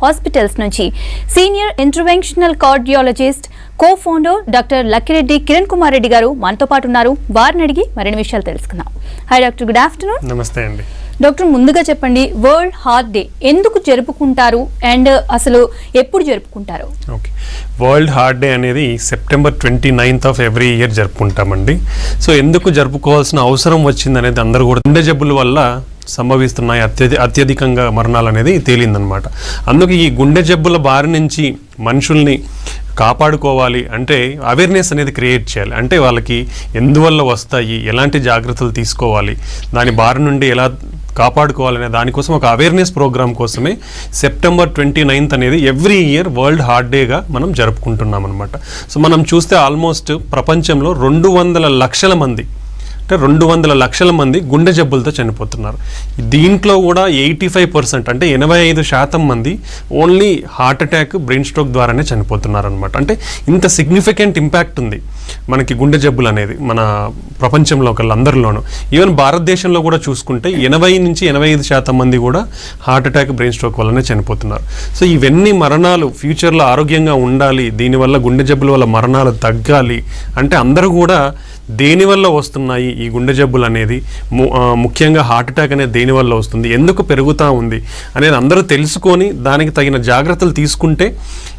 Hospitals నుంచి senior interventional cardiologist co-founder doctor Lakkireddy Kiran Kumar Reddy గారు మనతో పాటు ఉన్నారు. వారిని అడిగి మరిన్ని విషయాలు తెలుసుకుందాం. Hi doctor, good afternoon. నమస్తే అండి. డాక్టర్, ముందుగా చెప్పండి, వరల్డ్ హార్ట్ డే ఎందుకు జరుపుకుంటారు అండ్ అసలు ఎప్పుడు జరుపుకుంటారు? ఓకే, వరల్డ్ హార్ట్ డే అనేది September 29th of every year జరుపుకుంటామండి. సో ఎందుకు జరుపుకోవాల్సిన అవసరం వచ్చింది అనేది అందరూ కూడా గుండె జబ్బుల వల్ల సంభవిస్తున్నాయి అత్యధికంగా మరణాలు అనేది తేలిందనమాట. అందుకే ఈ గుండె జబ్బుల బారి నుంచి మనుషుల్ని కాపాడుకోవాలి అంటే అవేర్నెస్ అనేది క్రియేట్ చేయాలి. అంటే వాళ్ళకి ఎందువల్ల వస్తాయి, ఎలాంటి జాగ్రత్తలు తీసుకోవాలి, దాని బారి నుండి ఎలా కాపాడుకోవాలనే దానికోసం ఒక అవేర్నెస్ ప్రోగ్రామ్ కోసమే సెప్టెంబర్ 29th అనేది ఎవ్రీ ఇయర్ వరల్డ్ హార్ట్ డేగా మనం జరుపుకుంటున్నాం అనమాట. సో మనం చూస్తే ఆల్మోస్ట్ ప్రపంచంలో 200 లక్షల మంది, అంటే 200 లక్షల మంది గుండె జబ్బులతో చనిపోతున్నారు. దీంట్లో కూడా 85% అంటే 85% మంది only heart attack, brain stroke ద్వారానే చనిపోతున్నారు అనమాట. అంటే ఇంత సిగ్నిఫికెంట్ ఇంపాక్ట్ ఉంది మనకి గుండె జబ్బులు అనేది మన ప్రపంచంలో ఒకళ్ళందరిలోనూ. ఈవెన్ భారతదేశంలో కూడా చూసుకుంటే 80 నుంచి 85% మంది కూడా హార్ట్ అటాక్, బ్రెయిన్ స్ట్రోక్ వల్లనే చనిపోతున్నారు. సో ఇవన్నీ మరణాలు ఫ్యూచర్లో ఆరోగ్యంగా ఉండాలి, దీనివల్ల గుండె జబ్బుల వల్ల మరణాలు తగ్గాలి అంటే అందరూ కూడా దేనివల్ల వస్తున్నాయి ఈ గుండె జబ్బులు అనేది, ముఖ్యంగా హార్ట్ అటాక్ అనేది దేనివల్ల వస్తుంది, ఎందుకు పెరుగుతూ ఉంది అనేది అందరూ తెలుసుకొని దానికి తగిన జాగ్రత్తలు తీసుకుంటే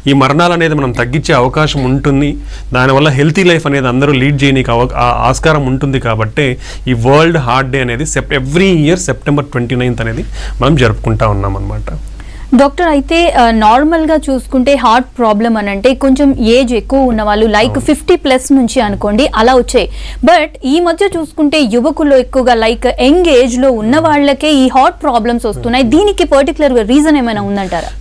ఈ మరణాలు అనేది మనం తగ్గించే అవకాశం ఉంటుంది. దానివల్ల హెల్తీ లైఫ్ అనేది అందరూ లీడ్ చేయడానికి ఆస్కారం ఉంటుంది. కాబట్టి ఈ వరల్డ్ హార్ట్ డే అనేది ఎవ్రీ ఇయర్ సెప్టెంబర్ 29th అనేది మనం జరుపుకుంటా ఉన్నాం అన్నమాట. డాక్టర్, అయితే నార్మల్గా చూసుకుంటే హార్ట్ ప్రాబ్లం అని అంటే కొంచెం ఏజ్ ఎక్కువ ఉన్న వాళ్ళు లైక్ 50+ నుంచి అనుకోండి అలా వచ్చాయి. బట్ ఈ మధ్య చూసుకుంటే యువకుల్లో ఎక్కువగా లైక్ యంగ్ ఏజ్లో ఉన్న వాళ్ళకే ఈ హార్ట్ ప్రాబ్లమ్స్ వస్తున్నాయి. దీనికి పర్టికులర్ రీజన్ ఏమైనా ఉందంటారా?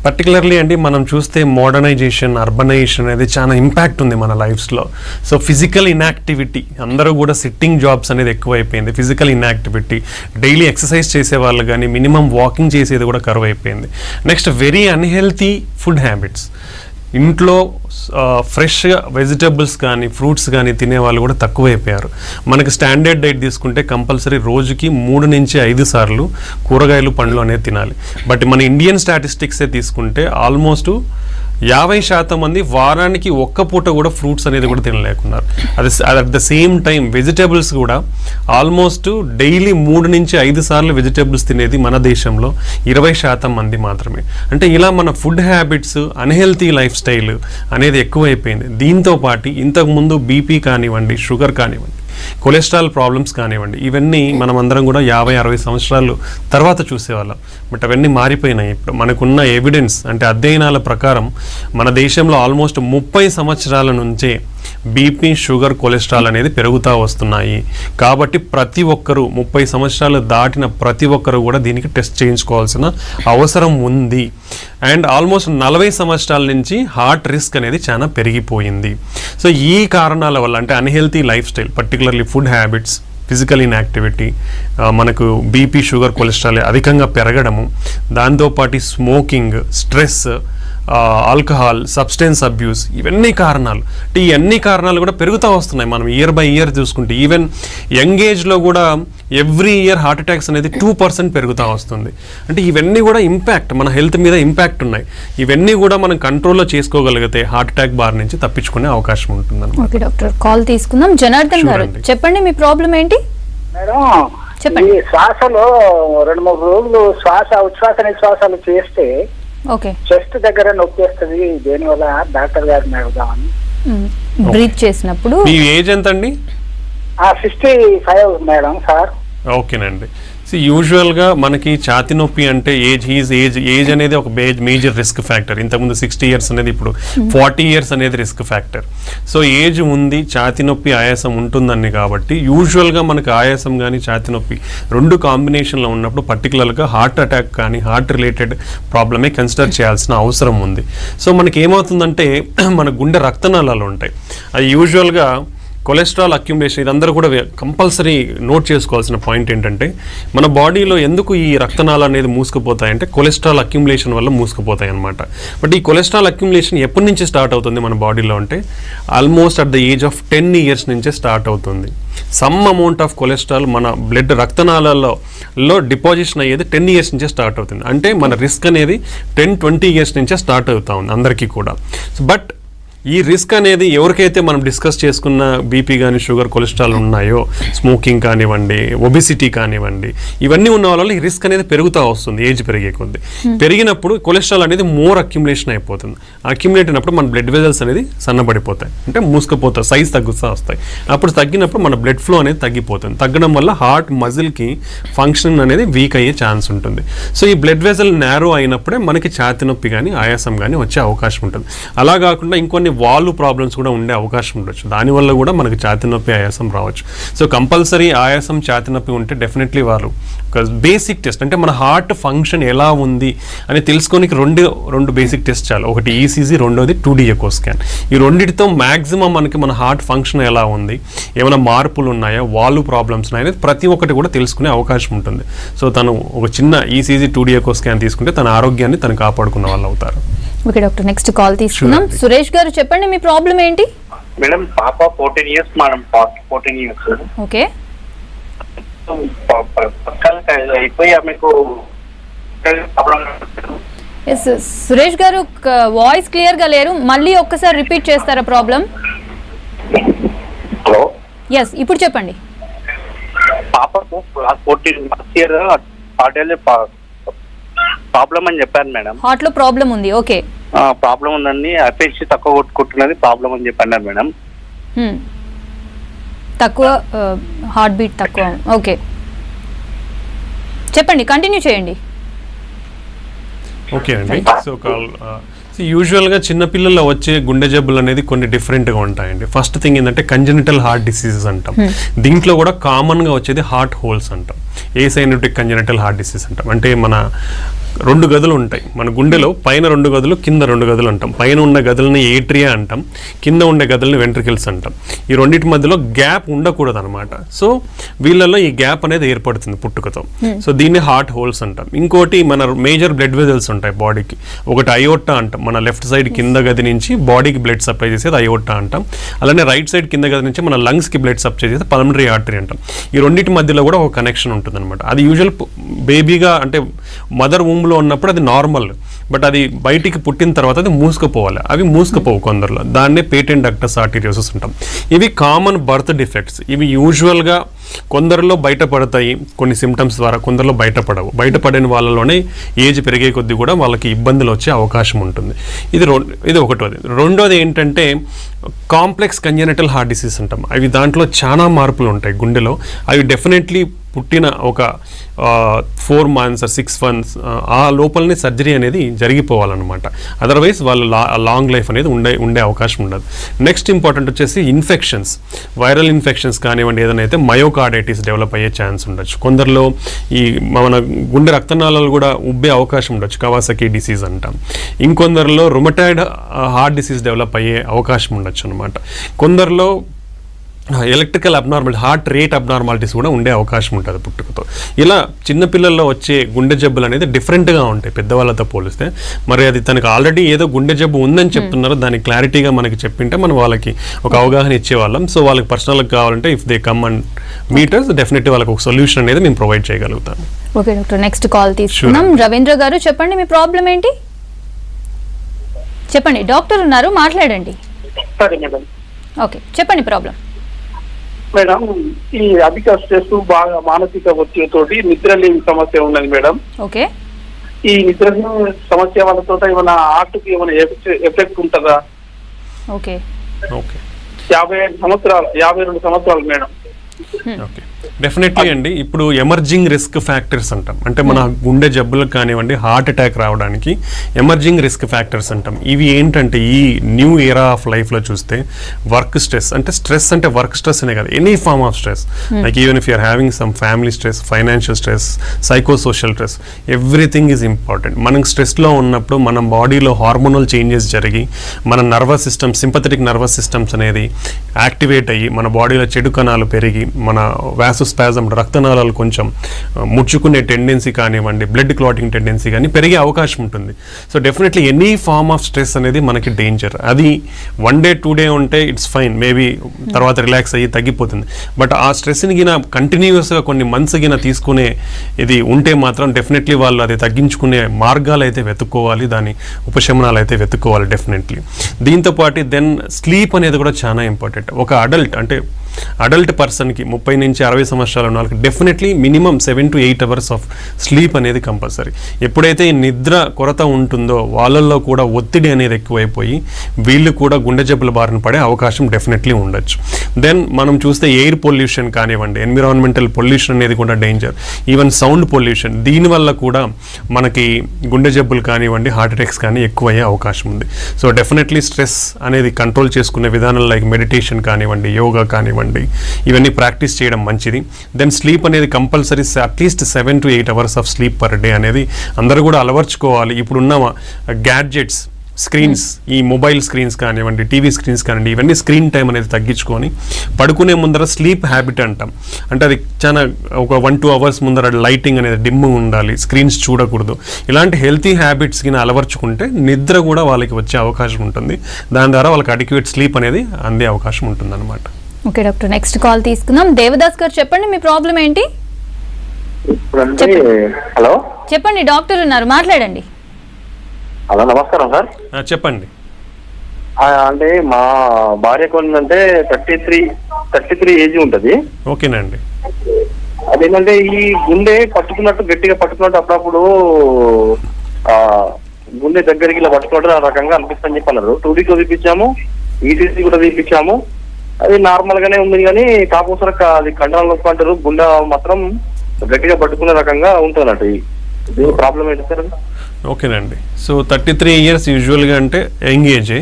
పర్టికులర్లీ అండి మనం చూస్తే మోడర్నైజేషన్, అర్బనైజేషన్ అనేది చాలా ఇంపాక్ట్ ఉంది మన లైఫ్స్లో. సో ఫిజికల్ ఇన్యాక్టివిటీ, అందరూ కూడా సిట్టింగ్ జాబ్స్ అనేది ఎక్కువైపోయింది. ఫిజికల్ ఇన్యాక్టివిటీ, డైలీ ఎక్సర్సైజ్ చేసే వాళ్ళు కానీ మినిమం వాకింగ్ చేసేది కూడా కరువు అయిపోయింది. Next very unhealthy food habits, ఇంట్లో ఫ్రెష్గా వెజిటబుల్స్ కానీ ఫ్రూట్స్ కానీ తినేవాళ్ళు కూడా తక్కువైపోయారు. మనకి స్టాండర్డ్ డైట్ తీసుకుంటే కంపల్సరీ రోజుకి 3 నుంచి 5 సార్లు కూరగాయలు, పండ్లు అనేది తినాలి. బట్ మన ఇండియన్ స్టాటిస్టిక్సే తీసుకుంటే ఆల్మోస్ట్ 50% మంది వారానికి ఒక్క పూట కూడా ఫ్రూట్స్ అనేది కూడా తినలేకున్నారు. At the same time vegetables కూడా ఆల్మోస్ట్ డైలీ 3 నుంచి 5 సార్లు వెజిటేబుల్స్ తినేది మన దేశంలో 20% మంది మాత్రమే. అంటే ఇలా మన food habits, unhealthy life style అనేది ఎక్కువైపోయింది. దీంతో పాటు ఇంతకుముందు బీపీ కానివ్వండి, షుగర్ కానివ్వండి, కొలెస్ట్రాల్ ప్రాబ్లమ్స్ కానివ్వండి, ఇవన్నీ మనం అందరం కూడా 50-60 సంవత్సరాలు తర్వాత చూసేవాళ్ళం. బట్ అవన్నీ మారిపోయినాయి. ఇప్పుడు మనకున్న ఎవిడెన్స్ అంటే అధ్యయనాల ప్రకారం మన దేశంలో ఆల్మోస్ట్ 30 సంవత్సరాల నుంచే బీపీ, షుగర్, కొలెస్ట్రాల్ అనేది పెరుగుతూ వస్తున్నాయి. కాబట్టి ప్రతి ఒక్కరూ 30 సంవత్సరాలు దాటిన ప్రతి ఒక్కరు కూడా దీనికి టెస్ట్ చేయించుకోవాల్సిన అవసరం ఉంది. అండ్ ఆల్మోస్ట్ 40 సంవత్సరాల నుంచి హార్ట్ రిస్క్ అనేది చాలా పెరిగిపోయింది. సో ఈ కారణాల వల్ల అంటే unhealthy life style, particularly food habits, physical inactivity, మనకు బీపీ, షుగర్, కొలెస్ట్రాల్ అధికంగా పెరగడము, దాంతోపాటు smoking, stress, alcohol, substance abuse, ఇవన్నీ కారణాలు. అంటే ఈ అన్ని కారణాలు కూడా పెరుగుతూ వస్తున్నాయి. మనం ఇయర్ బై ఇయర్ చూసుకుంటే ఈవెన్ యంగ్ ఏజ్లో కూడా ఎవ్రీ ఇయర్ హార్ట్ అటాక్స్ అనేది 2% పెరుగుతూ వస్తుంది. అంటే ఇవన్నీ కూడా ఇంపాక్ట్, మన హెల్త్ మీద ఇంపాక్ట్ ఉన్నాయి. ఇవన్నీ కూడా మనం కంట్రోల్లో చేసుకోగలిగితే హార్ట్ అటాక్ బారి నుంచి తప్పించుకునే అవకాశం ఉంటుంది. ఓకే డాక్టర్, కాల్ తీసుకుందాం. జనార్దన్ గారు, చెప్పండి మీ ప్రాబ్లం ఏంటి? మేడం, చెప్పండి. శ్వాసలో 2-3 రోజులు ఉచ్ఛ్వాస నిశ్వాసాలు చేస్తే చెస్ట్ దగ్గర నొప్పి వస్తుంది. దేనివల్ల డాక్టర్ గారిని అడుగుదామని. బ్రీత్ చేసినప్పుడు. మీ ఏజ్ ఎంత అండి? 65 మేడం సార్. ఓకేనండి. సో యూజువల్గా మనకి ఛాతి నొప్పి అంటే ఏజ్ అనేది ఒక మేజర్ రిస్క్ ఫ్యాక్టర్. ఇంతకుముందు 60 years అనేది ఇప్పుడు 40 years అనేది రిస్క్ ఫ్యాక్టర్. సో ఏజ్ ఉంది, ఛాతి నొప్పి, ఆయాసం ఉంటుందని కాబట్టి యూజువల్గా మనకు ఆయాసం కానీ ఛాతి నొప్పి 2 కాంబినేషన్లో ఉన్నప్పుడు పర్టికులర్గా హార్ట్ అటాక్ కానీ హార్ట్ రిలేటెడ్ ప్రాబ్లమే కన్సిడర్ చేయాల్సిన అవసరం ఉంది. సో మనకి ఏమవుతుందంటే మన గుండె రక్తనాళాలు ఉంటాయి, అది యూజువల్గా కొలెస్ట్రాల్ అక్యుములేషన్, ఇదందరూ కూడా కంపల్సరీ నోట్ చేసుకోవాల్సిన పాయింట్ ఏంటంటే మన బాడీలో ఎందుకు ఈ రక్తనాళాలు అనేది మూసుకుపోతాయంటే కొలెస్ట్రాల్ అక్యుములేషన్ వల్ల మూసుకుపోతాయి అన్నమాట. బట్ ఈ కొలెస్ట్రాల్ అక్యుములేషన్ ఎప్పటి నుంచి స్టార్ట్ అవుతుంది మన బాడీలో అంటే almost at the age of 10 years నుంచే స్టార్ట్ అవుతుంది. సమ్ అమౌంట్ ఆఫ్ కొలెస్ట్రాల్ మన రక్తనాళాల్లో లో డిపాజిషన్ అయ్యేది 10 years నుంచే స్టార్ట్ అవుతుంది. అంటే మన రిస్క్ అనేది 10-20 years నుంచే స్టార్ట్ అవుతా ఉంది అందరికీ కూడా. బట్ ఈ రిస్క్ అనేది ఎవరికైతే మనం డిస్కస్ చేసుకున్న బీపీ కానీ షుగర్ కొలెస్ట్రాల్ ఉన్నాయో, స్మోకింగ్ కానివ్వండి, ఒబిసిటీ కానివ్వండి, ఇవన్నీ ఉన్న వాళ్ళలో ఈ రిస్క్ అనేది పెరుగుతూ వస్తుంది ఏజ్ పెరిగే కొద్ది. పెరిగినప్పుడు కొలెస్ట్రాల్ అనేది మోర్ అక్యుములేషన్ అయిపోతుంది. అక్యుములేట్ అయినప్పుడు మన బ్లడ్ వెజల్స్ అనేది సన్నబడిపోతాయి, అంటే మూసుకుపోతాయి, సైజ్ తగ్గుతూ వస్తాయి. అప్పుడు తగ్గినప్పుడు మన బ్లడ్ ఫ్లో అనేది తగ్గిపోతుంది. తగ్గడం వల్ల హార్ట్ మజిల్కి ఫంక్షన్ అనేది వీక్ అయ్యే ఛాన్స్ ఉంటుంది. సో ఈ బ్లడ్ వెజల్ నేరో అయినప్పుడే మనకి ఛాతీ నొప్పి కానీ ఆయాసం కానీ వచ్చే అవకాశం ఉంటుంది. అలా కాకుండా ఇంకొన్ని వాల్వ్ ప్రాబ్లమ్స్ కూడా ఉండే అవకాశం ఉండొచ్చు. దానివల్ల కూడా మనకి ఛాతీ నొప్పి ఆయాసం రావచ్చు. సో కంపల్సరీ ఆయాసం ఛాతీ నొప్పి ఉంటే డెఫినెట్లీ వాళ్ళు ఒక బేసిక్ టెస్ట్, అంటే మన హార్ట్ ఫంక్షన్ ఎలా ఉంది అని తెలుసుకోనికి రెండు బేసిక్ టెస్ట్ చాలు. ఒకటి ఈసీజీ, రెండోది 2D ఎకో స్కాన్. ఈ రెండింటితో మ్యాక్సిమం మనకి మన హార్ట్ ఫంక్షన్ ఎలా ఉంది, ఏమైనా మార్పులు ఉన్నాయా, వాల్వ్ ప్రాబ్లమ్స్ ఉన్నాయా అనేది ప్రతి ఒక్కటి కూడా తెలుసుకునే అవకాశం ఉంటుంది. సో తను ఒక చిన్న ఈసీజీ 2D ఎకో స్కాన్ తీసుకుంటే తన ఆరోగ్యాన్ని తను కాపాడుకున్న వాళ్ళు అవుతారు. ఓకే డాక్టర్, నెక్స్ట్ కాల్ తీసుకుందాం. సురేష్ గారు చెప్పండి, మీ ప్రాబ్లం ఏంటి? మేడం పాప 14 years మేడం, 14 years. ఓకే, అయిపోయి ఆమెకు సురేష్ గారు వాయిస్ క్లియర్ గా లేరు, మళ్ళీ ఒక్కసారి రిపీట్ చేస్తారా ప్రాబ్లం? హలో, ఎస్ ఇప్పుడు చెప్పండి. పాపకు 14 years హార్ట్ ప్రాబ్లం అని చెప్పాను మేడం. హార్ట్ లో ప్రాబ్లం ఉంది. ఓకే, ప్రాబ్లం ఉందండి, అపేక్ష తక్కువ కొట్టుకుంటున్నది ప్రాబ్లం అని చెప్పాను మేడం. తక్కువ హార్ట్ బీట్ తక్కువ. ఓకే, చెప్పండి, కంటిన్యూ చేయండి. ఓకే అండి. సో యూజువల్గా చిన్నపిల్లల్లో వచ్చే గుండె జబ్బులు అనేది కొన్ని డిఫరెంట్గా ఉంటాయండి. ఫస్ట్ థింగ్ ఏంటంటే కంజనిటల్ హార్ట్ డిసీజెస్ అంటాం. దీంట్లో కూడా కామన్గా వచ్చేది హార్ట్ హోల్స్ అంటాం, ఏసైనటిక్ కంజనిటల్ హార్ట్ డిసీజ్ అంటాం. అంటే మన 2 గదులు ఉంటాయి మన గుండెలో, పైన 2 గదులు, కింద 2 గదులు అంటాం. పైన ఉన్న గదులని ఏట్రియా అంటాం, కింద ఉండే గదులని వెంట్రికల్స్ అంటాం. ఈ రెండింటి మధ్యలో గ్యాప్ ఉండకూడదు అనమాట. సో వీళ్ళలో ఈ గ్యాప్ అనేది ఏర్పడుతుంది పుట్టుకతో. సో దీన్ని హార్ట్ హోల్స్ అంటాం. ఇంకోటి మన మేజర్ బ్లడ్ వెజల్స్ ఉంటాయి బాడీకి. ఒకటి అయోర్టా అంటాం, మన లెఫ్ట్ సైడ్ కింద గది నుంచి బాడీకి బ్లడ్ సప్లై చేసేది అయోర్టా అంటాం. అలానే రైట్ సైడ్ కింద గది నుంచి మన లంగ్స్కి బ్లడ్ సప్లై చేసేది పల్మనరీ ఆర్టరీ అంటాం. ఈ రెండింటి మధ్యలో కూడా ఒక కనెక్షన్ ఉంటుంది అనమాట. అది యూజువల్ బేబీగా అంటే మదర్ లో ఉన్నప్పుడు అది నార్మల్, బట్ అది బయటికి పుట్టిన తర్వాత అది మూసుకుపోవాలి. అవి మూసుకుపోవు కొందరిలో, దాన్నే పేటెంట్ డక్టస్ ఆర్టీరియోసిస్ అంటాం. ఇవి కామన్ బర్త్ డిఫెక్ట్స్. ఇవి యూజువల్గా కొందరిలో బయటపడతాయి కొన్ని సిమ్టమ్స్ ద్వారా, కొందరిలో బయటపడవు. బయటపడిన వాళ్ళలోనే ఏజ్ పెరిగే కొద్దీ కూడా వాళ్ళకి ఇబ్బందులు వచ్చే అవకాశం ఉంటుంది. ఇది ఒకటోది. రెండోది ఏంటంటే కాంప్లెక్స్ కంజెనిటల్ హార్ట్ డిసీజ్ అంటాం. అవి దాంట్లో చాలా మార్పులు ఉంటాయి గుండెలో. అవి డెఫినెట్లీ పుట్టిన ఒక 4 months or 6 months ఆ లోపలనే సర్జరీ అనేది జరిగిపోవాలన్నమాట. అదర్వైజ్ వాళ్ళు లాంగ్ లైఫ్ అనేది ఉండే అవకాశం ఉండదు. నెక్స్ట్ ఇంపార్టెంట్ వచ్చేసి ఇన్ఫెక్షన్స్, వైరల్ ఇన్ఫెక్షన్స్ కానివ్వండి, ఏదైనా అయితే మయోకార్డైటిస్ డెవలప్ అయ్యే ఛాన్స్ ఉండొచ్చు. కొందరిలో ఈ మన గుండె రక్తనాళాలు కూడా ఉబ్బే అవకాశం ఉండొచ్చు, కవాసకి డిసీజ్ అంటాం. ఇంకొందరిలో రుమటాయిడ్ హార్ట్ డిసీజ్ డెవలప్ అయ్యే అవకాశం ఉండొచ్చు అనమాట. కొందరిలో electrical abnormal heart rate abnormalities కూడా ఉండే అవకాశం ఉంటుంది పుట్టుకతో. ఇలా చిన్నపిల్లల్లో వచ్చే గుండె జబ్బులు అనేది డిఫరెంట్గా ఉంటాయి పెద్దవాళ్ళతో పోలిస్తే. మరి అది తనకు ఆల్రెడీ ఏదో గుండె జబ్బు ఉందని చెప్తున్నారు, దాన్ని క్లారిటీగా మనకి చెప్పింటే మనం వాళ్ళకి ఒక అవగాహన ఇచ్చేవాళ్ళం. సో వాళ్ళకి పర్సనల్గా కావాలంటే if they come and meet us definitely వాళ్ళకి ఒక సొల్యూషన్ అనేది మేము ప్రొవైడ్ చేయగలుగుతాం. ఓకే డాక్టర్, నెక్స్ట్ కాల్ తీసుకున్నాం. రవీంద్ర గారు చెప్పండి, మీ ప్రాబ్లం ఏంటి? చెప్పండి, డాక్టర్ ఉన్నారు, మాట్లాడండి. సరే మేడం. ఓకే, చెప్పండి ప్రాబ్లం. మేడం, ఈ అధిక స్ట్రెస్, బాగా మానసిక ఒత్తిడితోటి నిద్రలేని సమస్య ఉన్నది మేడం. ఓకే, ఈ నిద్ర సమస్య వాళ్ళతో ఏమైనా హార్ట్కి ఏమైనా ఎఫెక్ట్ ఉంటుందా? ఓకే ఓకే 52 సంవత్సరాలు మేడం. ఓకే, డెఫినెట్లీ అండి. ఇప్పుడు ఎమర్జింగ్ రిస్క్ ఫ్యాక్టర్స్ అంటాం, అంటే మన గుండె జబ్బులకు కానివ్వండి, హార్ట్ అటాక్ రావడానికి ఎమర్జింగ్ రిస్క్ ఫ్యాక్టర్స్ అంటాం. ఇవి ఏంటంటే ఈ న్యూ ఎరా ఆఫ్ లైఫ్లో చూస్తే వర్క్ స్ట్రెస్, అంటే స్ట్రెస్ అంటే వర్క్ స్ట్రెస్ అనే కదా, any form of stress, like even if you're having some family stress, financial stress, psychosocial stress, everything is important. మనం స్ట్రెస్లో ఉన్నప్పుడు మన బాడీలో హార్మోనల్ చేంజెస్ జరిగి మన nervous system, sympathetic nervous systems అనేది యాక్టివేట్ అయ్యి మన బాడీలో చెడు కణాలు పెరిగి మన వాసోస్పాజం రక్తనాళాలు కొంచెం ముడుచుకునే టెండెన్సీ కానివ్వండి, బ్లడ్ క్లాటింగ్ టెండెన్సీ కానీ పెరిగే అవకాశం ఉంటుంది. So definitely any form of stress అనేది మనకి డేంజర్. అది 1 day 2 day ఉంటే ఇట్స్ ఫైన్, మేబీ తర్వాత రిలాక్స్ అయ్యి తగ్గిపోతుంది. బట్ ఆ స్ట్రెస్ని గిన కంటిన్యూస్గా కొన్ని మంత్స్ గిన తీసుకునే ఇది ఉంటే మాత్రం డెఫినెట్లీ వాళ్ళు అది తగ్గించుకునే మార్గాలు అయితే వెతుక్కోవాలి, దాని ఉపశమనాలు అయితే వెతుక్కోవాలి డెఫినెట్లీ. దీంతోపాటు దెన్ స్లీప్ అనేది కూడా చాలా ఇంపార్టెంట్. ఒక అడల్ట్ పర్సన్కి 30 నుంచి 60 సంవత్సరాల ఉన్న వాళ్ళకి definitely minimum 7 to 8 hours of sleep అనేది కంపల్సరీ. ఎప్పుడైతే ఈ నిద్ర కొరత ఉంటుందో వాళ్ళల్లో కూడా ఒత్తిడి అనేది ఎక్కువైపోయి వీళ్ళు కూడా గుండె జబ్బుల బారిన పడే అవకాశం డెఫినెట్లీ ఉండొచ్చు. దెన్ మనం చూస్తే ఎయిర్ పొల్యూషన్ కానివ్వండి, ఎన్విరాన్మెంటల్ పొల్యూషన్ అనేది కూడా డేంజర్. ఈవెన్ సౌండ్ పొల్యూషన్, దీనివల్ల కూడా మనకి గుండె జబ్బులు కానివ్వండి, హార్ట్ అటాక్స్ కానీ ఎక్కువయ్యే అవకాశం ఉంది. సో డెఫినెట్లీ స్ట్రెస్ అనేది కంట్రోల్ చేసుకునే విధానాలు లైక్ మెడిటేషన్ కానివ్వండి, యోగా కానివ్వండి, ఇవన్నీ ప్రాక్టీస్ చేయడం మంచిది. దెన్ స్లీప్ అనేది compulsory at least 7 to 8 hours of sleep per day అనేది అందరూ కూడా అలవర్చుకోవాలి. ఇప్పుడున్న గ్యాడ్జెట్స్, స్క్రీన్స్, ఈ మొబైల్ స్క్రీన్స్ కానివ్వండి, టీవీ స్క్రీన్స్ కానివ్వండి, ఇవన్నీ స్క్రీన్ టైం అనేది తగ్గించుకొని పడుకునే ముందర స్లీప్ హ్యాబిట్ అంటాం. అంటే అది చాలా ఒక 1-2 hours ముందర లైటింగ్ అనేది డిమ్ ఉండాలి, స్క్రీన్స్ చూడకూడదు. ఇలాంటి హెల్తీ హ్యాబిట్స్కి అలవర్చుకుంటే నిద్ర కూడా వాళ్ళకి వచ్చే అవకాశం ఉంటుంది. దాని ద్వారా వాళ్ళకి అడిక్యువేట్ స్లీప్ అనేది అందే అవకాశం ఉంటుంది అనమాట. ఓకే డాక్టర్, నెక్స్ట్ కాల్ తీసుకుందాం. దేవదాస్ గారు చెప్పండి, మీ ప్రాబ్లం ఏంటి? హలో చెప్పండి, డాక్టర్ ఉన్నారు, మాట్లాడండి. హలో, నమస్కారం సార్. చెప్పండి. అంటే మా భార్యకు ఏంటంటే 33 ఏజ్ ఉంటుంది. ఓకేనండి. అదేంటంటే ఈ గుండె గట్టిగా పట్టుకున్నట్టు అప్పుడప్పుడు గుండె దగ్గరికి ఇలా పట్టుకున్నట్టు ఆ రకంగా అనిపిస్తుందని చెప్పన్నారు. 2D చూపించాము, ECG కూడా చూపించాము. అది నార్మల్ గానే ఉంది, కానీ కాకపోతే అది కండరాల నొప్పి అంటారు, గుండె మాత్రం గట్టిగా పట్టుకునే రకంగా ఉంటుంది అన్నట్టు. ఇది ప్రాబ్లం ఏంటి సార్? ఓకేనండి. సో 33 years యూజువల్గా అంటే యంగ్ ఏజే,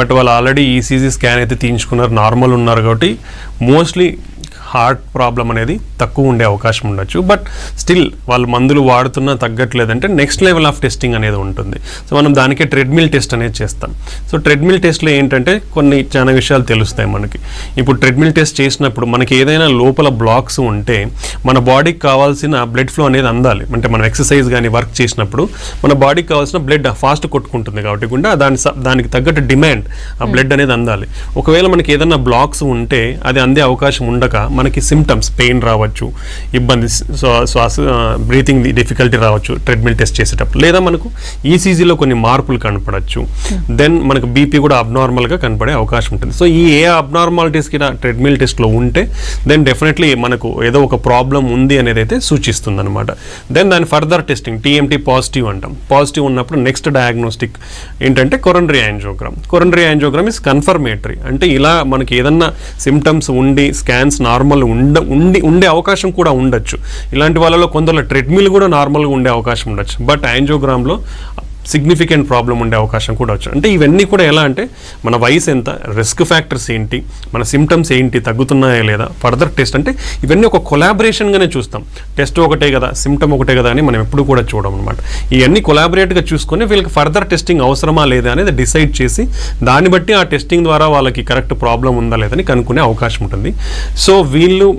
బట్ వాళ్ళు ఆల్రెడీ ఈసీజీ స్కాన్ అయితే తీయించుకున్నారు, నార్మల్ ఉన్నారు. కాబట్టి మోస్ట్లీ హార్ట్ ప్రాబ్లం అనేది తక్కువ ఉండే అవకాశం ఉండొచ్చు. బట్ స్టిల్ వాళ్ళు మందులు వాడుతున్నా తగ్గట్లేదంటే నెక్స్ట్ లెవెల్ ఆఫ్ టెస్టింగ్ అనేది ఉంటుంది. సో మనం దానికే ట్రెడ్మిల్ టెస్ట్ అనేది చేస్తాం. సో ట్రెడ్మిల్ టెస్ట్లో ఏంటంటే కొన్ని చాలా విషయాలు తెలుస్తాయి మనకి. ఇప్పుడు ట్రెడ్మిల్ టెస్ట్ చేసినప్పుడు మనకి ఏదైనా లోపల బ్లాక్స్ ఉంటే మన బాడీకి కావాల్సిన బ్లడ్ ఫ్లో అనేది అందాలి. అంటే మనం ఎక్సర్సైజ్ కానీ వర్క్ చేసినప్పుడు మన బాడీకి కావాల్సిన బ్లడ్ ఫాస్ట్ కొట్టుకుంటుంది కాబట్టి కూడా దానికి తగ్గట్టు డిమాండ్ ఆ బ్లడ్ అనేది అందాలి. ఒకవేళ మనకి ఏదైనా బ్లాక్స్ ఉంటే అది అందే అవకాశం ఉండక మనకి సిమ్టమ్స్, పెయిన్ రావచ్చు, ఇబ్బంది, బ్రీతింగ్ డిఫికల్టీ రావచ్చు ట్రెడ్మిల్ టెస్ట్ చేసేటప్పుడు, లేదా మనకు ఈసీజీలో కొన్ని మార్పులు కనపడచ్చు. దెన్ మనకు బీపీ కూడా అబ్నార్మల్గా కనపడే అవకాశం ఉంటుంది. సో ఈ ఏ అబ్నార్మాలిటీస్కి ట్రెడ్మిల్ టెస్ట్లో ఉంటే దెన్ డెఫినెట్లీ మనకు ఏదో ఒక ప్రాబ్లం ఉంది అనేది అయితే సూచిస్తుంది అనమాట. దెన్ దాని ఫర్దర్ టెస్టింగ్ టీఎంటీ పాజిటివ్ అంటాం. పాజిటివ్ ఉన్నప్పుడు నెక్స్ట్ డయాగ్నోస్టిక్ ఏంటంటే coronary angiogram. Coronary angiogram is confirmatory. అంటే ఇలా మనకి ఏదన్నా సిమ్టమ్స్ ఉండి స్కాన్స్ నార్మల్ ఉండే అవకాశం కూడా ఉండొచ్చు. ఇలాంటి వాళ్ళలో కొందరు ట్రెడ్మిల్ కూడా నార్మల్గా ఉండే అవకాశం ఉండొచ్చు. బట్ యాంజియోగ్రామ్లో సిగ్నిఫికెంట్ ప్రాబ్లం ఉండే అవకాశం కూడా వచ్చు. అంటే ఇవన్నీ కూడా ఎలా అంటే మన వయసు ఎంత, రిస్క్ ఫ్యాక్టర్స్ ఏంటి, మన సిమ్టమ్స్ ఏంటి, తగ్గుతున్నాయా లేదా, ఫర్దర్ టెస్ట్. అంటే ఇవన్నీ ఒక కొలాబరేషన్గానే చూస్తాం. టెస్ట్ ఒకటే కదా, సిమ్టమ్ ఒకటే కదా అని మనం ఎప్పుడు కూడా చూడం అనమాట. ఇవన్నీ కొలాబరేట్గా చూసుకొని వీళ్ళకి ఫర్దర్ టెస్టింగ్ అవసరమా లేదా అనేది డిసైడ్ చేసి దాన్ని బట్టి ఆ టెస్టింగ్ ద్వారా వాళ్ళకి కరెక్ట్ ప్రాబ్లం ఉందా లేదని కనుక్కునే అవకాశం ఉంటుంది. సో వీళ్ళు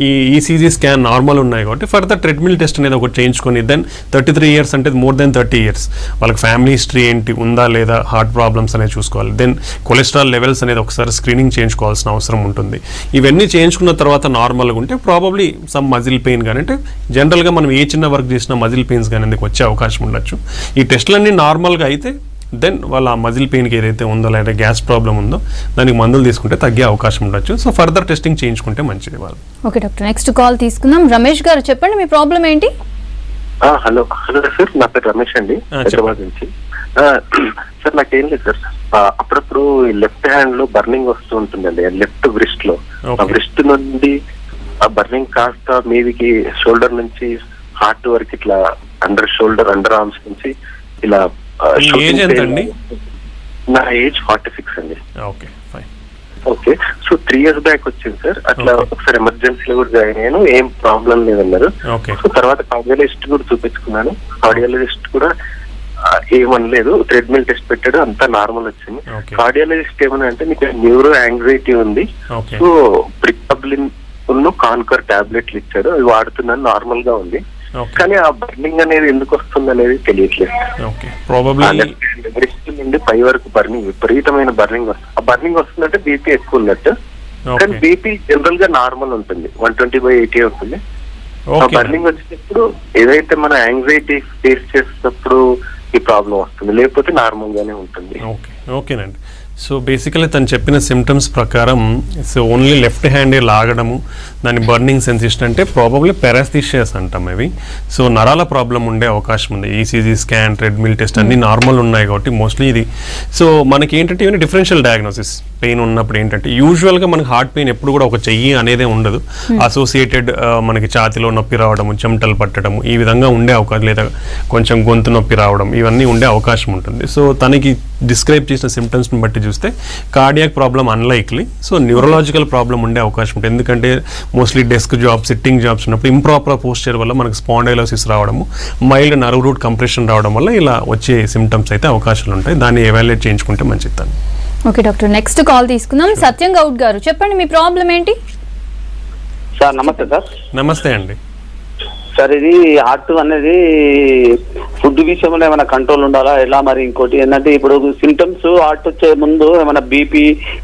ఈ ఈసీజీ స్కాన్ నార్మల్ ఉన్నాయి కాబట్టి ఫర్దర్ ట్రెడ్మిల్ టెస్ట్ అనేది ఒకటి చేయించుకొని, దెన్ 33 years అంటే మోర్ దెన్ 30 years వాళ్ళకి ఫ్యామిలీ హిస్టరీ ఏంటి ఉందా లేదా, హార్ట్ ప్రాబ్లమ్స్ అనేది చూసుకోవాలి. దెన్ కొలెస్ట్రాల్ లెవెల్స్ అనేది ఒకసారి స్క్రీనింగ్ చేయించుకోవాల్సిన అవసరం ఉంటుంది. ఇవన్నీ చేయించుకున్న తర్వాత నార్మల్గా ఉంటే ప్రాబబ్లీ సమ్ మజిల్ పెయిన్ కానీ, అంటే జనరల్గా మనం ఏ చిన్న వర్క్ చేసినా మజిల్ పెయిన్స్ కానీ ఎందుకు వచ్చే అవకాశం ఉండొచ్చు. ఈ టెస్టులన్నీ నార్మల్గా అయితే దెన్ వాళ్ళ మజిల్ పెయిన్కి ఏదైతే ఉందో లేదా గ్యాస్ ప్రాబ్లం ఉందో దానికి మందులు తీసుకుంటే తగ్గే అవకాశం ఉండొచ్చు. సో ఫర్దర్ టెస్టింగ్ చేయించుకుంటే మంచిది వాళ్ళు. ఓకే డాక్టర్, నెక్స్ట్ కాల్ తీసుకుందాం. రమేష్ గారు చెప్పండి, మీ ప్రాబ్లం ఏంటి? హలో సార్, నా పేరు రమేష్ అండి, హైదరాబాద్ నుంచి. సార్ నాకేం లేదు సార్, అప్పుడప్పుడు లెఫ్ట్ హ్యాండ్ లో బర్నింగ్ వస్తూ ఉంటుందండి, లెఫ్ట్ వ్రిస్ట్ లో. ఆ వ్రిస్ట్ నుండి ఆ బర్నింగ్ కాస్త మీదికి షోల్డర్ నుంచి హార్ట్ వరకు ఇట్లా అండర్ షోల్డర్, అండర్ ఆర్మ్స్ నుంచి ఇలా. నా ఏజ్ 46 అండి. ఓకే, సో 3 years బ్యాక్ వచ్చింది సార్. అట్లా ఒకసారి ఎమర్జెన్సీలో కూడా జాయిన్ అయ్యాను, ఏం ప్రాబ్లం లేదన్నారు. సో తర్వాత కార్డియాలజిస్ట్ కూడా చూపించుకున్నాను. కార్డియాలజిస్ట్ కూడా ఏమనలేదు, ట్రెడ్మిల్ టెస్ట్ పెట్టాడు, అంతా నార్మల్ వచ్చింది. కార్డియాలజిస్ట్ ఏమన్నా అంటే నీకు న్యూరో యాంగ్జైటీ ఉంది, సో ప్రికబ్లిన్ కాన్కర్ టాబ్లెట్లు ఇచ్చాడు, అవి వాడుతున్నాను, నార్మల్ గా ఉంది. కానీ ఆ బర్నింగ్ అనేది ఎందుకు వస్తుంది అనేది తెలియట్లేదు. బ్రెస్ట్ నుండి పై వరకు బర్నింగ్, విపరీతమైన బర్నింగ్ వస్తుంది. ఆ బర్నింగ్ వస్తుందంటే బీపీ ఎక్కువ ఉన్నట్టు, కానీ బీపీ జనరల్ గా నార్మల్ ఉంటుంది, 120/80 ఉంటుంది. ఆ బర్నింగ్ వచ్చినప్పుడు ఏదైతే మన యాంగ్జైటీ ఫేస్ చేసేటప్పుడు ఈ ప్రాబ్లం వస్తుంది, లేకపోతే నార్మల్ గానే ఉంటుంది. ఓకేనండి. సో బేసికలీ తను చెప్పిన సిమ్టమ్స్ ప్రకారం సో ఓన్లీ లెఫ్ట్ హ్యాండే లాగడము, దాని బర్నింగ్ సెన్సేషన్ అంటే ప్రాబబ్లీ పారాస్థీషియాస్ అంటాం అవి. సో నరాల ప్రాబ్లం ఉండే అవకాశం ఉంది. ఈసీజీ స్కాన్, ట్రెడ్మిల్ టెస్ట్ అన్ని నార్మల్ ఉన్నాయి కాబట్టి మోస్ట్లీ ఇది. సో మనకి ఏంటంటే ఇవన్నీ డిఫరెన్షియల్ డయాగ్నోసిస్. పెయిన్ ఉన్నప్పుడు ఏంటంటే యూజువల్గా మనకి హార్ట్ పెయిన్ ఎప్పుడు కూడా ఒక చెయ్యి అనేదే ఉండదు, అసోసియేటెడ్ మనకి ఛాతిలో నొప్పి రావడము, చెమటలు పట్టడము, ఈ విధంగా ఉండే అవకాశం, లేదా కొంచెం గొంతు నొప్పి రావడం, ఇవన్నీ ఉండే అవకాశం ఉంటుంది. సో తనకి డిస్క్రైబ్ చేసిన సిమ్టమ్స్ని బట్టి చూస్తే cardiac problem unlikely, so neurological problem ఉండే అవకాశం ఉంటుంది. ఎందుకంటే mostly desk jobs, sitting jobs ఉన్నప్పుడు ఇంప్రాపర్ పోస్చర్ వల్ల మనకు స్పాండైలోసిస్ రావడము, మైల్డ్ నర్వ్ రూట్ కంప్రెషన్ రావడం వల్ల ఇలా వచ్చే సిమ్టమ్స్ అయితే అవకాశాలు ఉంటాయి. దాన్ని ఎవాల్యుయేట్ చేయించుకుంటే మంచిది. ఓకే డాక్టర్, నెక్స్ట్ కాల్ తీసుకుందాం. సత్యం గౌడ్ గారు, చెప్పండి మీ ప్రాబ్లం ఏంటి? సార్ నమస్తే. సార్ నమస్తే అండి. సార్ ఇది హార్ట్ అనేది ఫుడ్ విషయంలో ఏమైనా కంట్రోల్ ఉండాలా ఎలా? మరి ఇంకోటి ఏంటంటే ఇప్పుడు సిమ్టమ్స్ హార్ట్ వచ్చే ముందు ఏమైనా బీపీ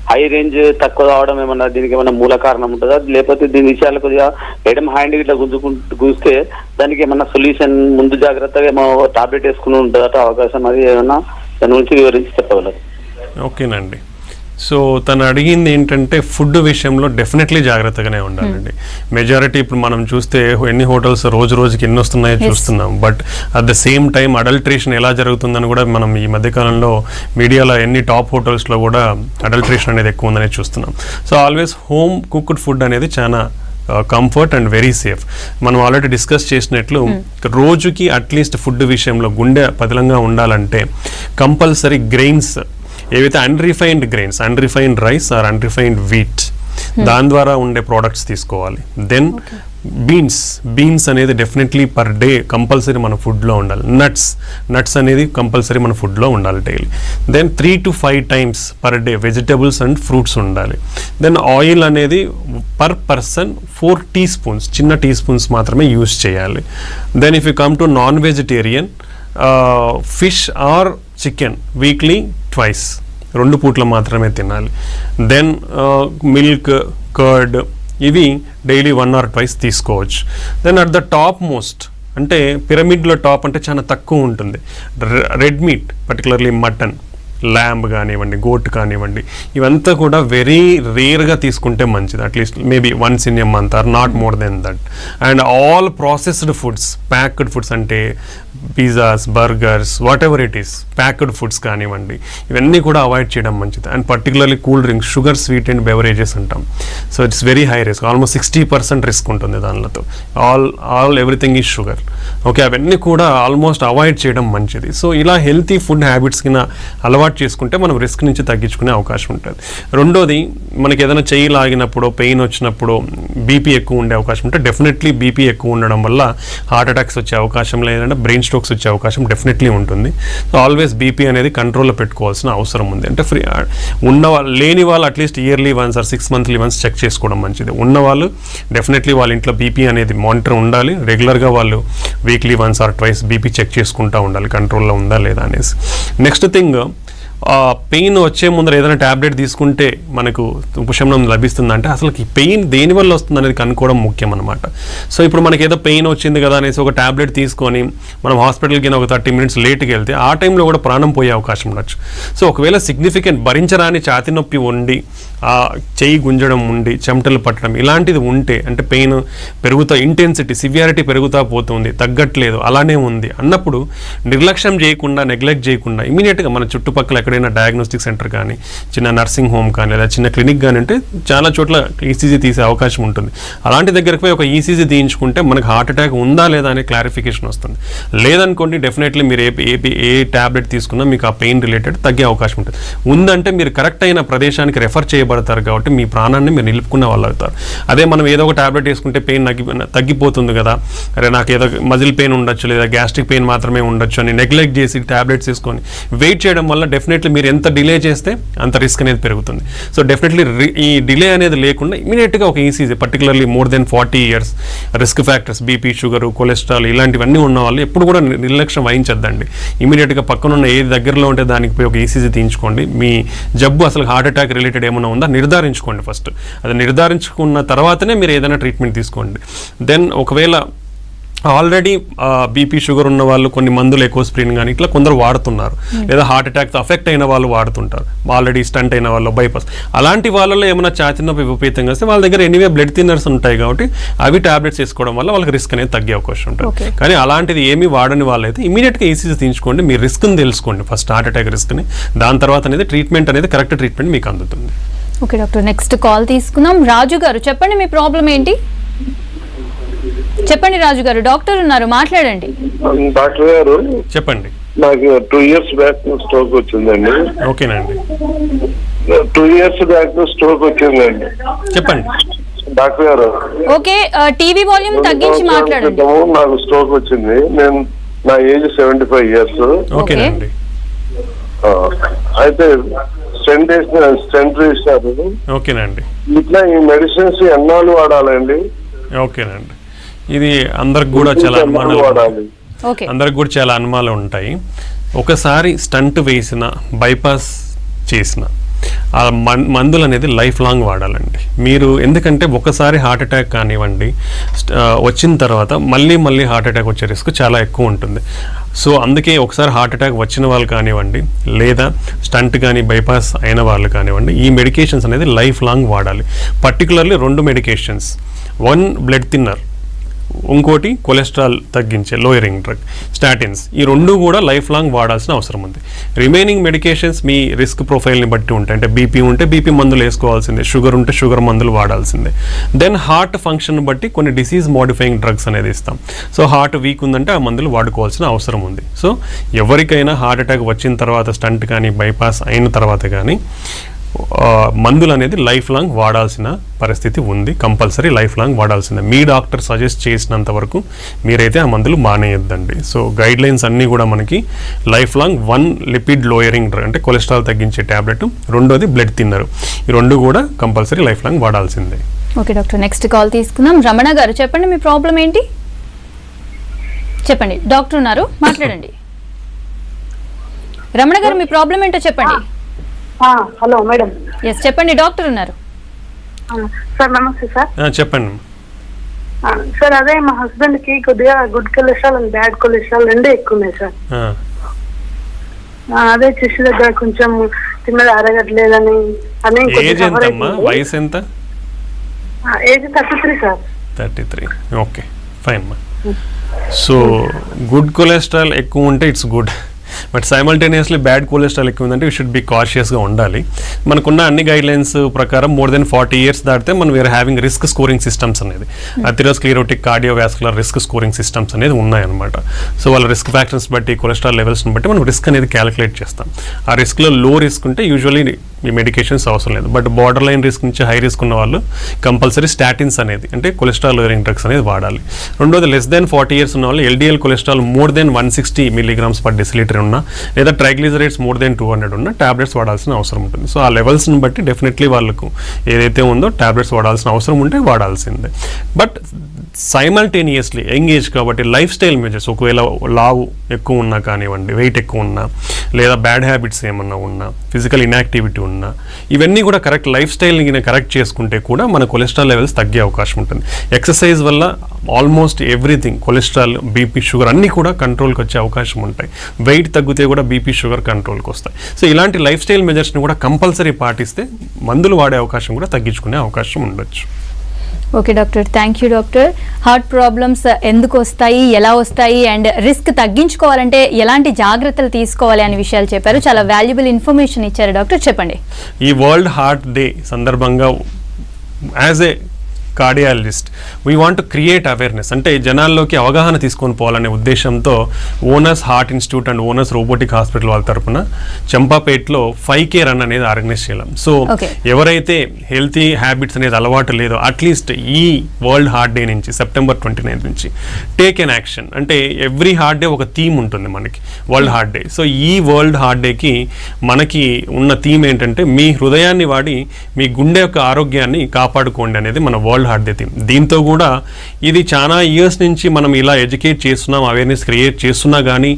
హై రేంజ్ తక్కువ రావడం ఏమన్నా దీనికి ఏమైనా మూల కారణం ఉంటుందా? లేకపోతే దీని విషయాలు కొద్దిగా ఎడమ హ్యాండ్ ఇట్లా గుంజుస్తే దానికి ఏమన్నా సొల్యూషన్ ముందు జాగ్రత్తగా ఏమో టాబ్లెట్ వేసుకుని ఉంటుందట అవకాశం, అది ఏమన్నా దాని గురించి వివరించి చెప్పగలరు? ఓకేనండి. సో తను అడిగింది ఏంటంటే ఫుడ్ విషయంలో డెఫినెట్లీ జాగ్రత్తగానే ఉండాలండి. మెజారిటీ ఇప్పుడు మనం చూస్తే ఎన్ని హోటల్స్ రోజు రోజుకి ఎన్ని వస్తున్నాయో చూస్తున్నాం, but at the same time adulteration ఎలా జరుగుతుందని కూడా మనం ఈ మధ్యకాలంలో మీడియాలో ఎన్ని టాప్ హోటల్స్లో కూడా అడల్ట్రేషన్ అనేది ఎక్కువ ఉందనేది చూస్తున్నాం. So always home cooked food అనేది చాలా కంఫర్ట్ అండ్ వెరీ సేఫ్. మనం ఆల్రెడీ డిస్కస్ చేసినట్లు రోజుకి అట్లీస్ట్ ఫుడ్ విషయంలో గుండె పదిలంగా ఉండాలంటే కంపల్సరీ గ్రెయిన్స్ ఏవైతే unrefined grains, unrefined rice or unrefined wheat, దాని ద్వారా ఉండే ప్రోడక్ట్స్ తీసుకోవాలి. దెన్ బీన్స్ అనేది డెఫినెట్లీ పర్ డే కంపల్సరీ మన ఫుడ్లో ఉండాలి. నట్స్ అనేది కంపల్సరీ మన ఫుడ్లో ఉండాలి daily. Then 3 to 5 times per day vegetables and fruits ఉండాలి. దెన్ ఆయిల్ అనేది పర్ పర్సన్ 4 teaspoons, చిన్న టీ స్పూన్స్ మాత్రమే యూజ్ చేయాలి. Then if you come to non vegetarian, fish or chicken weekly twice, 2 పూట్ల మాత్రమే తినాలి. దెన్ మిల్క్, కర్డ్ ఇవి daily 1 or 2 తీసుకోవచ్చు. Then at the top most అంటే పిరమిడ్లో టాప్ అంటే చాలా తక్కువ ఉంటుంది red meat, particularly mutton, lamb కానివ్వండి, గోట్ కానివ్వండి, ఇవంతా కూడా వెరీ రేర్గా తీసుకుంటే మంచిది. At least maybe once in a month are not more than that. And all processed foods, packed foods అంటే pizzas, burgers, whatever it is, packed foods కానివ్వండి, ఇవన్నీ కూడా అవాయిడ్ చేయడం మంచిది. And particularly cool drinks, sugar sweet and beverages అంటాం. So it's very high risk, almost 60% risk ఉంటుంది దానిలో. Everything is sugar. Okay, అవన్నీ కూడా ఆల్మోస్ట్ అవాయిడ్ చేయడం మంచిది. సో ఇలా హెల్తీ ఫుడ్ హ్యాబిట్స్ కింద అలవాటు చేసుకుంటే మనం రిస్క్ నుంచి తగ్గించుకునే అవకాశం ఉంటుంది. రెండోది, మనకి ఏదైనా చెయ్యి లాగినప్పుడు, పెయిన్ వచ్చినప్పుడు బీపీ ఎక్కువ ఉండే అవకాశం ఉంటే డెఫినెట్లీ బీపీ ఎక్కువ ఉండడం వల్ల హార్ట్ అటాక్స్ వచ్చే అవకాశం, లేదంటే బ్రెయిన్ స్ట్రోక్స్ వచ్చే అవకాశం డెఫినెట్లీ ఉంటుంది. సో ఆల్వేస్ బీపీ అనేది కంట్రోల్లో పెట్టుకోవాల్సిన అవసరం ఉంది. అంటే లేని వాళ్ళు at least yearly once or 6 monthly once check చేసుకోవడం మంచిది. ఉన్నవాళ్ళు డెఫినెట్లీ వాళ్ళ ఇంట్లో బీపీ అనేది మానిటర్ ఉండాలి. రెగ్యులర్గా వాళ్ళు weekly once or twice BP check చేసుకుంటూ ఉండాలి, కంట్రోల్లో ఉందా లేదా అనేసి. నెక్స్ట్ థింగ్, పెయిన్ వచ్చే ముందర ఏదైనా ట్యాబ్లెట్ తీసుకుంటే మనకు ఉపశమనం లభిస్తుందంటే అసలు ఈ పెయిన్ దేనివల్ల వస్తుంది అనేది కనుక్కోవడం ముఖ్యం అనమాట. సో ఇప్పుడు మనకి ఏదో పెయిన్ వచ్చింది కదా అనేసి ఒక ట్యాబ్లెట్ తీసుకొని మనం హాస్పిటల్కి ఒక 30 minutes లేట్కి వెళ్తే ఆ టైంలో కూడా ప్రాణం పోయే అవకాశం ఉండొచ్చు. సో ఒకవేళ సిగ్నిఫికెంట్ భరించరాని ఛాతి నొప్పి ఉండి, చెయ్యి గుంజడం ఉండి, చెమటలు పట్టడం ఇలాంటిది ఉంటే, అంటే పెయిన్ పెరుగుతా, ఇంటెన్సిటీ, సివియారిటీ పెరుగుతా పోతుంది, తగ్గట్లేదు, అలానే ఉంది అన్నప్పుడు నిర్లక్ష్యం చేయకుండా, నెగ్లెక్ట్ చేయకుండా ఇమీడియట్గా మన చుట్టుపక్కల ఎక్కడైనా డయాగ్నోస్టిక్ సెంటర్ కానీ చిన్న నర్సింగ్ హోమ్ కానీ లేదా చిన్న క్లినిక్ కానీ ఉంటే చాలా చోట్ల ఈసీజీ తీసే అవకాశం ఉంటుంది. అలాంటి దగ్గరికి పోయి ఒక ఈసీజీ తీయించుకుంటే మనకు హార్ట్ అటాక్ ఉందా లేదా అనే క్లారిఫికేషన్ వస్తుంది. లేదనుకోండి డెఫినెట్లీ మీరు ఏ ట్యాబ్లెట్ తీసుకున్నా మీకు ఆ పెయిన్ రిలేటెడ్ తగ్గే అవకాశం ఉంటుంది. ఉందంటే మీరు కరెక్ట్ అయిన ప్రదేశానికి రెఫర్ చేయబడతారు కాబట్టి మీ ప్రాణాన్ని మీరు నిలుపుకున్న వాళ్ళు అవుతారు. అదే మనం ఏదో ఒక ట్యాబ్లెట్ వేసుకుంటే పెయిన్ తగ్గిపోతుంది కదా, అరే నాకు ఏదో మజిల్ పెయిన్ ఉండొచ్చు లేదా గ్యాస్ట్రిక్ పెయిన్ మాత్రమే ఉండొచ్చు అని నెగ్లెక్ట్ చేసి ట్యాబ్లెట్స్ తీసుకొని వెయిట్ చేయడం వల్ల డెఫినెట్లీ మీరు ఎంత డిలే చేస్తే అంత రిస్క్ అనేది పెరుగుతుంది. సో డెఫినెట్లీ ఈ డిలే అనేది లేకుండా ఇమీడియట్గా ఒక ECG particularly more than 40 years risk factors BP, sugar, cholesterol ఇలాంటివన్నీ ఉన్న వాళ్ళు ఎప్పుడు కూడా నిర్లక్ష్యం వహించద్దండి. ఇమీడియట్గా పక్కనున్న ఏది దగ్గరలో ఉంటే దానికి పోయి ఒక ఈసీజీ తీయించుకోండి. మీ జబ్బు అసలు హార్ట్ అటాక్ రిలేటెడ్ ఏమైనా ఉందా నిర్ధారించుకోండి ఫస్ట్. అది నిర్ధారించుకున్న తర్వాతనే మీరు ఏదైనా ట్రీట్మెంట్ తీసుకోండి. దెన్ ఒకవేళ ఆల్రెడీ బీపీ, షుగర్ ఉన్న వాళ్ళు కొన్ని మందులు ఎకోస్ప్రిన్ కానీ ఇట్లా కొందరు వాడుతున్నారు, లేదా హార్ట్ అటాక్తో అఫెక్ట్ అయిన వాళ్ళు వాడుతుంటారు, ఆల్రెడీ స్టంట్ అయిన వాళ్ళు, బైపాస్, అలాంటి వాళ్ళలో ఏమైనా ఛాతీ నొప్పి విపరీతంగా వస్తే వాళ్ళ దగ్గర ఎనీవే బ్లడ్ థిన్నర్స్ ఉంటాయి కాబట్టి అవి టాబ్లెట్స్ వేసుకోవడం వల్ల వాళ్ళకి రిస్క్ అనేది తగ్గే అవకాశం ఉంటుంది. కానీ అలాంటిది ఏమీ వాడని వాళ్ళైతే ఇమీడియట్గా ఈసీజీ తీయించుకోండి. మీ రిస్క్ని తెలుసుకోండి ఫస్ట్, హార్ట్ అటాక్ రిస్క్ని. దాని తర్వాత అనేది ట్రీట్మెంట్ అనేది కరెక్ట్ ట్రీట్మెంట్ మీకు అందుతుంది. ఓకే డాక్టర్, నెక్స్ట్ కాల్ తీసుకుందాం. రాజు గారు చెప్పండి, మీ ప్రాబ్లం ఏంటి? చెప్పండి రాజు గారు, డాక్టర్ ఉన్నారు, మాట్లాడండి. డాక్టర్ గారు చెప్పండి. నాకు 2 years బ్యాక్ స్ట్రోక్ వచ్చిందండి. ఓకేనండి. 2 years బ్యాక్ స్ట్రోక్ వచ్చిందండి. చెప్పండి డాక్టర్ గారు. ఓకే, టీవీ వాల్యూమ్ తగ్గించి మాట్లాడండి. నాకు స్ట్రోక్ వచ్చింది. నా ఏజ్ 75 years. ఓకేనండి. అయితే స్టెంట్ వేసినారు. ఓకేనండి. ఇట్లా ఈ మెడిసిన్స్ ఎన్నాళ్ళు వాడాలండి? ఓకేనండి. ఇది అందరికి కూడా చాలా అనుమానాలు ఉంటాయి. ఒకసారి స్టంట్ వేసిన, బైపాస్ చేసిన ఆ మందులు అనేది లైఫ్ లాంగ్ వాడాలండి మీరు. ఎందుకంటే ఒకసారి హార్ట్ అటాక్ కానివ్వండి వచ్చిన తర్వాత మళ్ళీ హార్ట్ అటాక్ వచ్చే రిస్క్ చాలా ఎక్కువ ఉంటుంది. సో అందుకే ఒకసారి హార్ట్ అటాక్ వచ్చిన వాళ్ళు కానివ్వండి లేదా స్టంట్ కానీ బైపాస్ అయిన వాళ్ళు కానివ్వండి, ఈ మెడికేషన్స్ అనేది లైఫ్ లాంగ్ వాడాలి. పర్టికులర్లీ 2 మెడికేషన్స్, 1 బ్లడ్ థిన్నర్, ఇంకోటి కొలెస్ట్రాల్ తగ్గించే లోయరింగ్ డ్రగ్ స్టాటిన్స్. ఈ 2 కూడా లైఫ్ లాంగ్ వాడాల్సిన అవసరం ఉంది. రిమైనింగ్ మెడికేషన్స్ మీ రిస్క్ ప్రొఫైల్ని బట్టి ఉంటాయి. అంటే బీపీ ఉంటే బీపీ మందులు వేసుకోవాల్సిందే, షుగర్ ఉంటే షుగర్ మందులు వాడాల్సిందే. దెన్ హార్ట్ ఫంక్షన్ బట్టి కొన్ని డిసీజ్ మోడిఫైయింగ్ డ్రగ్స్ అనేది ఇస్తాం. సో హార్ట్ వీక్ ఉందంటే ఆ మందులు వాడుకోవాల్సిన అవసరం ఉంది. సో ఎవరికైనా హార్ట్ అటాక్ వచ్చిన తర్వాత స్టంట్ కానీ బైపాస్ అయిన తర్వాత కానీ మందులు అనేది లైఫ్ లాంగ్ వాడాల్సిన పరిస్థితి ఉంది. కంపల్సరీ లైఫ్ లాంగ్ వాడాల్సిందే. మీ డాక్టర్ సజెస్ట్ చేసినంత వరకు మీరైతే ఆ మందులు మానేయొద్దండి. సో గైడ్ లైన్స్ అన్నీ కూడా మనకి life long 1 lipid lowering drug అంటే కొలెస్ట్రాల్ తగ్గించే ట్యాబ్లెట్, 2ది బ్లడ్ థిన్నర్. ఈ 2 కూడా కంపల్సరీ లైఫ్ లాంగ్ వాడాల్సిందే. ఓకే డాక్టర్, నెక్స్ట్ కాల్ తీసుకుందాం. రమణ గారు చెప్పండి, మీ ప్రాబ్లం ఏంటి? చెప్పండి, డాక్టర్ ఉన్నారు, మాట్లాడండి. రమణ గారు, మీ ప్రాబ్లం ఏంటో చెప్పండి. Hello madam. ఎస్ చెప్పండి, డాక్టర్ ఉన్నారు. సార్ నమస్తే సార్. చెప్పండి సార్. అదే మా హస్బెండ్ కి కొద్దిగా good cholesterol and bad cholesterol 2 ఎక్కువ ఉన్నాయి సార్. అదే చెస్ట్ దగ్గర కొంచెం తిన్నది అరగట్లేదని అని. వయసు ఎంత? Age 33 sir. 33. ఓకే ఫైన్ మా. సో గుడ్ కొలెస్ట్రాల్ ఎక్కువ ఉంటే it's good, but simultaneously bad cholesterol ఎక్కువ ఉందంటే యూ షుడ్ బి కాషియస్గా ఉండాలి. మనకున్న అన్ని గైడ్ లైన్స్ ప్రకారం మోర్ దెన్ 40 years దాటితే మనం we are having risk scoring systems అనేది, atherosclerotic cardiovascular risk scoring systems అనేది ఉన్నాయన్నమాట. సో వాళ్ళ రిస్క్ ఫ్యాక్టర్స్ బట్టి కొలెస్ట్రాల్ లెవెల్స్ని బట్టి మనం రిస్క్ అనేది క్యాలిక్యులేట్ చేస్తాం. ఆ రిస్క్లో లో రిస్క్ ఉంటే యూజువల్లీ ఈ మెడికేషన్స్ అవసరం లేదు. బట్ బార్డర్ లైన్ రిస్క్ నుంచి హై రిస్క్ ఉన్న వాళ్ళు కంపల్సరీ స్టాటిన్స్ అనేది అంటే కొలెస్ట్రాల్ లోయరింగ్ డ్రగ్స్ అనేది వాడాలి. రెండోది లెస్ దెన్ 40 years ఉన్న వాళ్ళు LDL cholesterol more than 160 mg/dL ఉన్నా లేదా ట్రైగ్లిజరైడ్స్ మోర్ దెన్ 200 ఉన్న టాబ్లెట్స్ వాడాల్సిన అవసరం ఉంటుంది. సో ఆ లెవెల్స్ని బట్టి డెఫినెట్లీ వాళ్ళకు ఏదైతే ఉందో టాబ్లెట్స్ వాడాల్సిన అవసరం ఉంటే వాడాల్సిందే. బట్ సైమల్టేనియస్లీ యంగ్ ఏజ్ కాబట్టి లైఫ్ స్టైల్ మెజర్స్, ఒకవేళ లావు ఎక్కువ ఉన్నా కానివ్వండి, వెయిట్ ఎక్కువ ఉన్నా లేదా బ్యాడ్ హ్యాబిట్స్ ఏమన్నా ఉన్నా, ఫిజికల్ ఇన్యాక్టివిటీ ఉన్నా, ఇవన్నీ కూడా కరెక్ట్ లైఫ్ స్టైల్ని కరెక్ట్ చేసుకుంటే కూడా మన కొలెస్ట్రాల్ లెవెల్స్ తగ్గే అవకాశం ఉంటుంది. ఎక్సర్సైజ్ వల్ల almost everything cholesterol, BP, sugar అన్నీ కూడా కంట్రోల్కి వచ్చే అవకాశం ఉంటాయి. వెయిట్ తగ్గితే కూడా బీపీ, షుగర్ కంట్రోల్కి వస్తాయి. సో ఇలాంటి లైఫ్ స్టైల్ మెజర్స్ని కూడా కంపల్సరీ పాటిస్తే మందులు వాడే అవకాశం కూడా తగ్గించుకునే అవకాశం ఉండొచ్చు. Okay doctor, thank you doctor. Heart problems ఎందుకు వస్తాయి, ఎలా వస్తాయి, అండ్ రిస్క్ తగ్గించుకోవాలంటే ఎలాంటి జాగ్రత్తలు తీసుకోవాలి అనే విషయాలు చెప్పారు. చాలా వాల్యుబుల్ ఇన్ఫర్మేషన్ ఇచ్చారు డాక్టర్. చెప్పండి. ఈ వరల్డ్ హార్ట్ డే సందర్భంగా as a cardiologist we want to create awareness, అంటే జనాల్లోకి అవగాహన తీసుకొని పోవాలనే ఉద్దేశంతో owners heart institute and owners robotic hospital వాళ్ళ తరపున చంపాపేటలో 5K రన్ అనేది ఆర్గనైజ్ చేయాలి. సో ఎవరైతే హెల్తీ హ్యాబిట్స్ అనేది అలవాటు లేదో అట్లీస్ట్ ఈ వరల్డ్ హార్ట్ డే నుంచి సెప్టెంబర్ 29 నుంచి టేక్ ఎన్ యాక్షన్. అంటే ఎవ్రీ హార్ట్ డే ఒక థీమ్ ఉంటుంది మనకి వరల్డ్ హార్ట్ డే. సో ఈ వరల్డ్ హార్ట్ డేకి మనకి ఉన్న థీమ్ ఏంటంటే మీ హృదయాన్ని వాడి మీ గుండె యొక్క ఆరోగ్యాన్ని కాపాడుకోండి అనేది మన వరల్డ్ హార్ట్ డే థీమ్. దీంతో కూడా ఇది చాలా ఇయర్స్ నుంచి మనం ఇలా ఎడ్యుకేట్ చేస్తున్నాం, అవేర్నెస్ క్రియేట్ చేస్తున్నా కానీ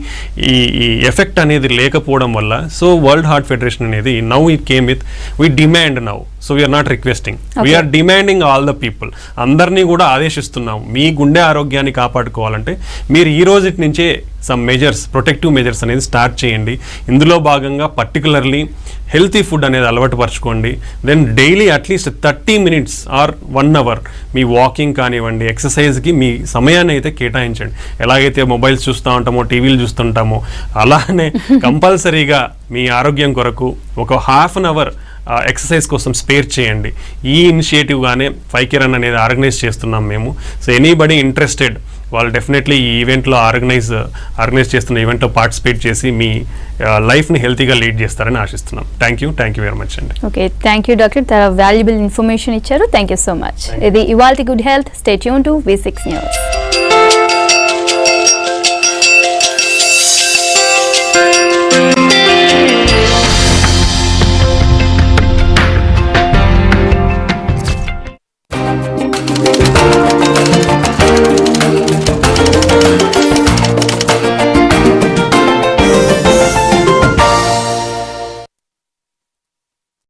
ఈ ఎఫెక్ట్ అనేది లేకపోవడం వల్ల సో వరల్డ్ హార్ట్ ఫెడరేషన్ అనేది now it came with we demand now. So we're not requesting, we're demanding all the people. అందరినీ కూడా ఆదేశిస్తున్నాం, మీ గుండె ఆరోగ్యాన్ని కాపాడుకోవాలంటే మీరు ఈ రోజు నుంచే సమ్ మెజర్స్, ప్రొటెక్టివ్ మెజర్స్ అనేది స్టార్ట్ చేయండి. ఇందులో భాగంగా పర్టికులర్లీ హెల్తీ ఫుడ్ అనేది అలవాటు పరచుకోండి. Then daily at least 30 minutes or 1 hour మీ వాకింగ్ కానివ్వండి, ఎక్సర్సైజ్కి మీ సమయాన్ని అయితే కేటాయించండి. ఎలాగైతే మొబైల్స్ చూస్తూ ఉంటామో, టీవీలు చూస్తుంటామో అలానే కంపల్సరీగా మీ ఆరోగ్యం కొరకు ఒక 1/2 hour ఎక్సర్సైజ్ కోసం స్పేర్ చేయండి. ఈ ఇనిషియేటివ్గానే 5K రన్ అనేది ఆర్గనైజ్ చేస్తున్నాం మేము. సో ఎనీబడి ఇంట్రెస్టెడ్ వాళ్ళు డెఫినెట్లీ ఈ ఈవెంట్లో ఆర్గనైజ్ చేస్తున్న ఈవెంట్లో పార్టిసిపేట్ చేసి మీ లైఫ్ని హెల్తీగా లీడ్ చేస్తారని ఆశిస్తున్నాం. థ్యాంక్ యూ వెరీ మచ్ అండి. Okay, thank you doctor. చాలా వాల్యుబుల్ ఇన్ఫర్మేషన్ ఇచ్చారు. Thank you so much. ఇది ఇవాల్టి good health. Stay tune to V6 News.